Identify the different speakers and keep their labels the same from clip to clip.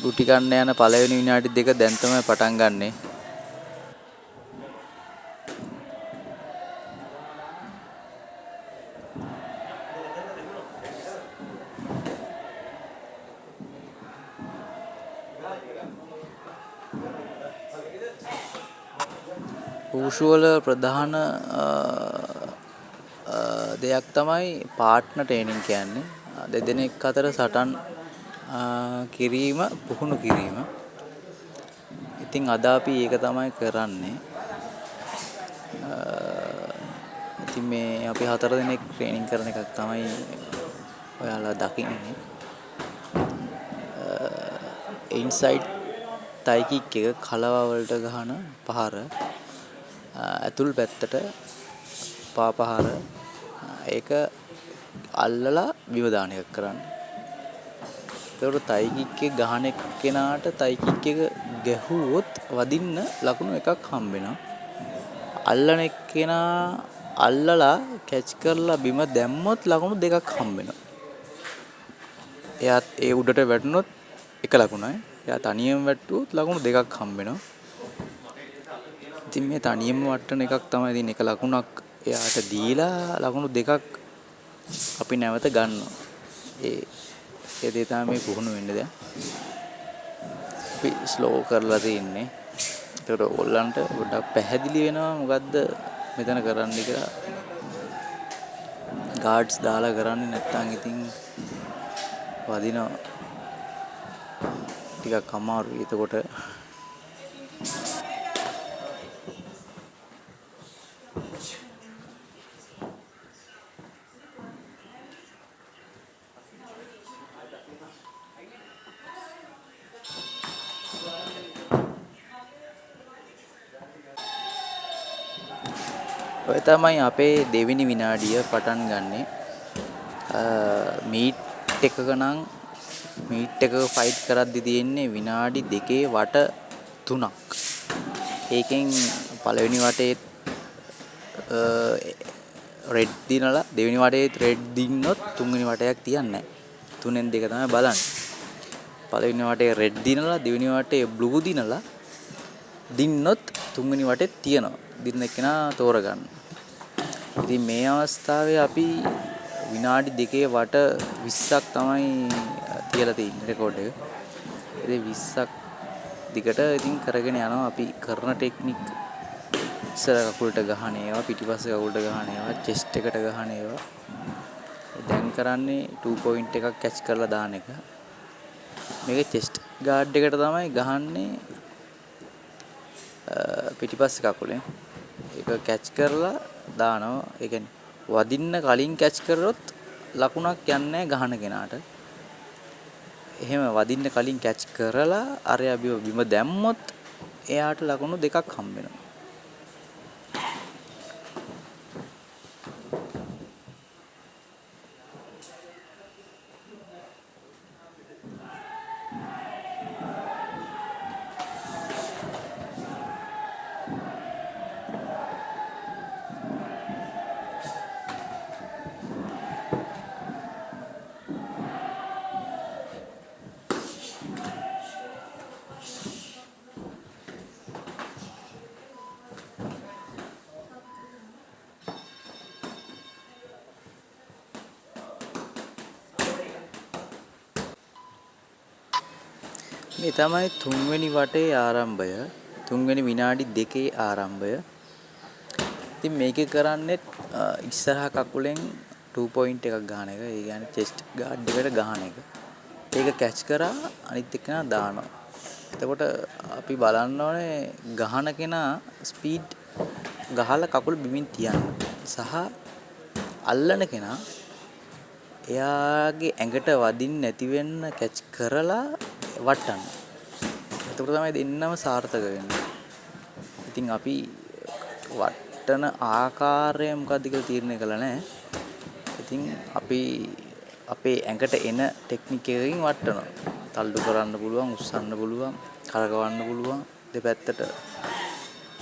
Speaker 1: ගුටි කන්න යන පළවෙනි විනාඩි දෙක දැන් තමයි පටන් ගන්නෙ. වූෂු වල ප්‍රධාන දෙයක් තමයි පාර්ට්නර් ට්‍රේනින් කියන්නේ. දෙදෙනෙක් අතර සටන් කිරීම පුහුණු කිරීම. ඉතින් අද අපි ඒක තමයි කරන්නේ. ඉතින් මේ අපි 4 දෙනෙක් ට්‍රේනින් කරන එකක් තමයි ඔයාලා දකින්නේ. ඉන්සයිඩ් ටයි කික් එක කලවා වලට ගහන පහර ඇතුල් පැත්තට පා පහර ඒක අල්ලලා බිම දාන එකක් කරන්නේ. ඒකට ටයි කික් එක ගහන එක්කෙනාට ටයි කික් එක ගැහුවොත් වදින්න ලකුණු එකක් හම්බ වෙනවා. අල්ලන එක්කෙනා අල්ලලා කැච් කරලා බිම දැම්මොත් ලකුණු දෙකක් හම්බ වෙනවා. එයාත් ඒ උඩට වැටුනොත් එක ලකුණයි. එයා තනියම වැටුවොත් ලකුණු දෙකක් හම්බ වෙනවා. ඉතින් මේ තනියම වටන එකක් තමයි ඉතින් එක ලකුණක් එයාට දීලා ලකුණු දෙකක් අපි නැවත ගන්නවා. ඒ දේ තමයි මේ පුහුණු වෙන්නේ දැන්. අපි ස්ලෝ කරලා තින්නේ. ඒකට ඕල්ලන්ට ගොඩක් පැහැදිලි වෙනවා මොකද්ද මෙතන කරන්න කියලා. ගාඩ්ස් දාලා කරන්නේ නැත්නම් ඉතින් වදිනවා. ටිකක් අමාරුයි. එතකොට ඔය තමයි අපේ දෙවෙනි විනාඩිය පටන් ගන්නෙ. මීට් එකක නම් මීට් එකක ෆයිට් කරද්දි තියෙන්නේ විනාඩි 2 වට 3ක්. ඒකෙන් පළවෙනි වටේ රෙඩ් දිනලා දෙවෙනි වටේ රෙඩ් දින්නොත් තුන්වෙනි වටයක් තියන්නේ නැහැ. 3න් 2 තමයි බලන්නේ. පළවෙනි වටේ රෙඩ් දිනලා දෙවෙනි වටේ බ්ලූ දිනලා දින්නොත් තුන්වෙනි වටේ තියනවා. දින්න එක්කෙනා තෝරගන්න. ඉතින් මේ අවස්ථාවේ අපි විනාඩි 2 වට 20ක් තමයි තියලා තියෙන්නේ රෙකෝඩ් එක. ඉතින් 20ක් දිගට ඉතින් කරගෙන යනවා අපි කරන ටෙක්නික් ඉස්සර කකුලට ගහන ඒවා පිටිපස්ස කකුලට ගහන ඒවා චෙස්ට් එකට ගහන ඒවා. දැන් කරන්නේ 2 පොයින්ට් එකක් කැච් කරලා දාන එක. මේක චෙස්ට් ගාඩ් එකට තමයි ගහන්නේ පිටිපස්ස කකුලෙන්. ඒක කැච් කරලා දානවා. ඒ කියන්නේ වදින්න කලින් කැච් කරොත් ලකුණක් යන්නේ ගහන කෙනාට. එහෙම වදින්න කලින් කැච් කරලා අරයා බිම දැම්මොත් එයාට ලකුණු දෙකක් හම්බ වෙනවා. මේ තමයි තුන්වෙනි වටේ ආරම්භය. තුන්වෙනි විනාඩි 2 ආරම්භය. ඉතින් මේකේ කරන්නේ ඉස්සරහා කකුලෙන් 2 පොයින්ට් එකක් ගන්න එක. ඒ කියන්නේ චෙස්ට් ගාඩ් එකට ගහන එක. ඒක කැච් කරා අනිත් එක්කෙනා දානවා. එතකොට අපි බලන්න ඕනේ ගහන කෙනා ස්පීඩ් ගහලා කකුල බිමින් තියන්න. සහ අල්ලන කෙනා එයාගේ ඇඟට වදින්න නැති වෙන්න කැච් කරලා වටන්න. එතකොට තමයි දෙන්නම සාර්ථක වෙන්නේ. ඉතින් අපි වටන ආකාරය මොකද්ද කියලා තීරණය කළා නෑ. ඉතින් අපි අපේ ඇඟට එන ටෙක්නික් එකකින් වටනවා. තල්ලු කරන්න පුළුවන්, උස්සන්න පුළුවන්, කරකවන්න පුළුවන් දෙපැත්තට.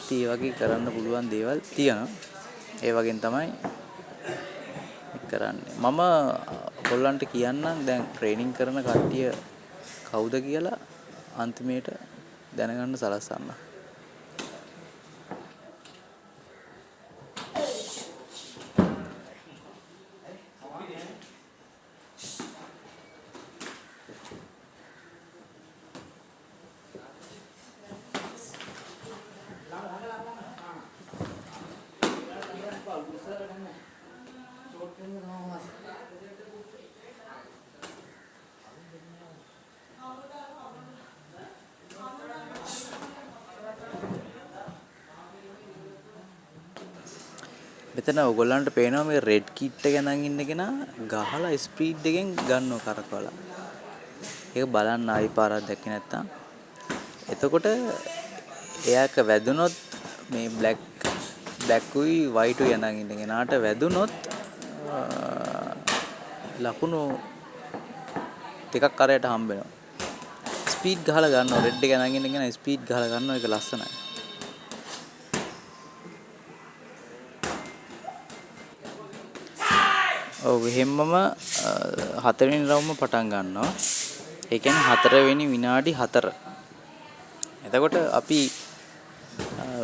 Speaker 1: ඉතින් ඒ වගේ කරන්න පුළුවන් දේවල් තියෙනවා. ඒ වගේන් තමයි කරන්නේ. මම ඔයගොල්ලන්ට කියන්නම් දැන් ට්‍රේනින් කරන කට්ටිය කවුද කියලා අන්තිමේට දැනගන්න සලස්සන්න. මෙතන ඔයගොල්ලන්ට පේනවා මේ රෙඩ් කිට් එක ගෙනන් ඉන්න කෙනා ගහලා ස්පීඩ් එකෙන් ගන්නව කරකවලා. ඒක බලන්න ආයි පාරක් දැක්කේ නැත්තම්. එතකොට එයාක වැදුනොත් මේ බ්ලැක් උයි වයිට් උයි ගෙනන් ඉන්න කෙනාට වැදුනොත් ලකුණු දෙකක් කරයට හම්බ වෙනවා. ස්පීඩ් ගහලා ගන්නවා රෙඩ් එක ගෙනන් ඉන්න කෙනා ස්පීඩ් ගහලා ගන්නවා ඒක ලස්සනයි. ඔව් එහෙම්මම හතරවෙනි රවුම පටන් ගන්නවා. ඒ කියන්නේ හතරවෙනි විනාඩි 4. එතකොට අපි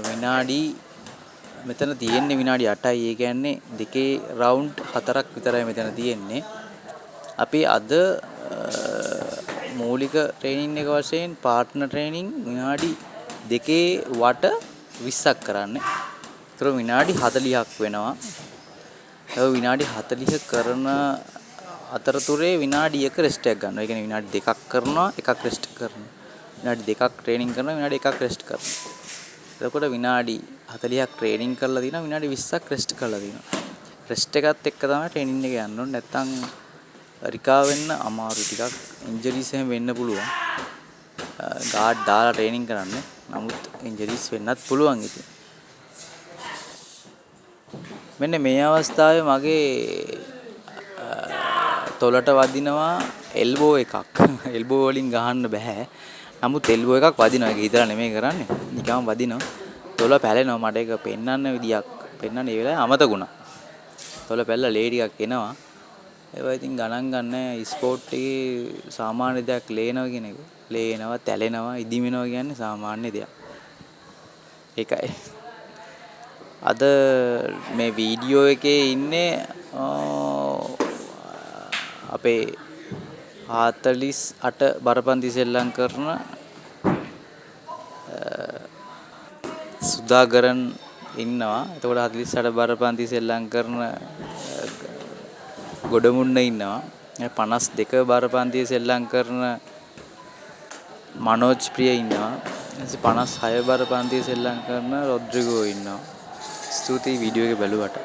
Speaker 1: විනාඩි මෙතන තියෙන්නේ විනාඩි 8යි. ඒ කියන්නේ දෙකේ රවුන්ඩ් 4ක් විතරයි මෙතන තියෙන්නේ. අපි අද මූලික ට්‍රේනින් එක වශයෙන් පාර්ට්නර් ට්‍රේනින් විනාඩි දෙකේ වට 20ක් කරන්නේ. ඒතර විනාඩි 40ක් වෙනවා. ඒ විනාඩි 40 කරන අතරතුරේ විනාඩි 1 රෙස්ට් එකක් ගන්නවා. ඒ කියන්නේ විනාඩි 2ක් කරනවා එකක් රෙස්ට් කරනවා. විනාඩි 2ක් ට්‍රේනින් කරනවා විනාඩි 1ක් රෙස්ට් කරනවා. එතකොට විනාඩි 40ක් ට්‍රේනින් කරලා දිනවා විනාඩි 20ක් රෙස්ට් කරලා දිනවා. රෙස්ට් එකත් එක්ක තමයි ට්‍රේනින් එක යන්න ඕනේ. නැත්තම් රිකවර් වෙන්න අමාරු ටිකක් ඉන්ජරිස් එහෙම වෙන්න පුළුවන්. ගාඩ් දාලා ට්‍රේනින් කරන්න. නමුත් ඉන්ජරිස් වෙන්නත් පුළුවන් ඉතින්. මෙන්න මේ අවස්ථාවේ මගේ තොලට වදිනවා එල්බෝ එකක්. එල්බෝ වලින් ගහන්න බෑ. නමුත් එල්බෝ එකක් වදිනවා. ඒක හිතලා නෙමෙයි කරන්නේ. නිකන් වදිනවා. තොල පැලෙනවා. මට ඒක පෙන්වන්න විදියක් පෙන්වන්න ඒ වෙලාවේ අමතක වුණා. තොල පැලලා ලේ ටිකක් එනවා. ඒවා ඉතින් ගණන් ගන්න ස්පෝර්ට් එකේ සාමාන්‍ය දෙයක් ලේනවා කියන එක. ලේනවා, තැලෙනවා, ඉදිමෙනවා කියන්නේ සාමාන්‍ය දෙයක්. ඒකයි. අද මේ වීඩියෝ එකේ ඉන්නේ අපේ 48 බරපන්ති සෙල්ලම් කරන සුදාගරන් ඉන්නවා. එතකොට 48 බරපන්ති සෙල්ලම් කරන ගොඩමුන්න ඉන්නවා. 52 බරපන්ති සෙල්ලම් කරන මනෝජ් ප්‍රිය ඉන්නවා. 56 බරපන්ති සෙල්ලම් කරන රොඩ්රිගෝ ඉන්නවා. ස්තුතියි වීඩියෝ එක බලුවට.